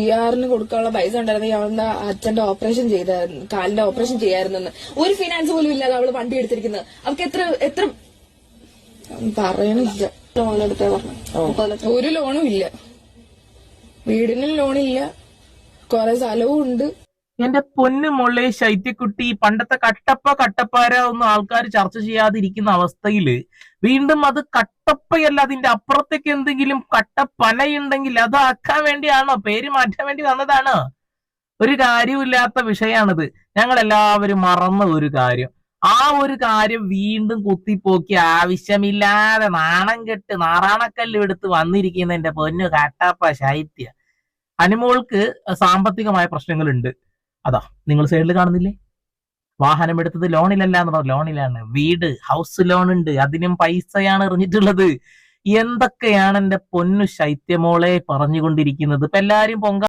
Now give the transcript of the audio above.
PR-ന് കൊടുക്കാനുള്ള പൈസ ഉണ്ടായിരുന്നെങ്കിൽ അവളുടെ അച്ഛന്റെ ഓപ്പറേഷൻ ചെയ്തായിരുന്നു, കാലിന്റെ ഓപ്പറേഷൻ ചെയ്യായിരുന്നെന്ന്. ഒരു ഫിനാൻസ് പോലും ഇല്ലാതെ അവള് വണ്ടി എടുത്തിരിക്കുന്നത്. അവർക്ക് എത്ര പറയണില്ല. ലോൺ എടുത്തേ പറഞ്ഞു. ഒരു ലോണും ഇല്ല, വീടിനും ലോണില്ല, കുറെ സ്ഥലവും ഉണ്ട്. എന്റെ പൊന്നു മോളെ ശൈത്യക്കുട്ടി, പണ്ടത്തെ കട്ടപ്പാര ഒന്നും ആൾക്കാർ ചർച്ച ചെയ്യാതിരിക്കുന്ന അവസ്ഥയില് വീണ്ടും അത് കട്ടപ്പയല്ല, അതിന്റെ അപ്പുറത്തേക്ക് എന്തെങ്കിലും കട്ടപ്പനയുണ്ടെങ്കിൽ അതാക്കാൻ വേണ്ടിയാണോ, പേര് മാറ്റാൻ വേണ്ടി വന്നതാണോ? ഒരു കാര്യമില്ലാത്ത വിഷയമാണിത്. ഞങ്ങൾ എല്ലാവരും മറന്ന ഒരു കാര്യം, ആ ഒരു കാര്യം വീണ്ടും കുത്തിപ്പോക്കി ആവശ്യമില്ലാതെ നാണം കെട്ട് നാറാണക്കല്ല് എടുത്ത് വന്നിരിക്കുന്ന എന്റെ പൊന്നു കട്ടപ്പ ശൈത്യ. അനുമോൾക്ക് സാമ്പത്തികമായ പ്രശ്നങ്ങളുണ്ട്. അതാ നിങ്ങൾ സൈഡിൽ കാണുന്നില്ലേ, വാഹനം എടുത്തത് ലോണിലല്ല എന്ന് പറഞ്ഞു, ലോണിലാണ്. വീട്, ഹൗസ് ലോൺ ഉണ്ട്, അതിനും പൈസയാണ് എറിഞ്ഞിട്ടുള്ളത്. എന്തൊക്കെയാണ് എന്റെ പൊന്നു ശൈത്യമോളെ പറഞ്ഞുകൊണ്ടിരിക്കുന്നത്. ഇപ്പൊ എല്ലാരും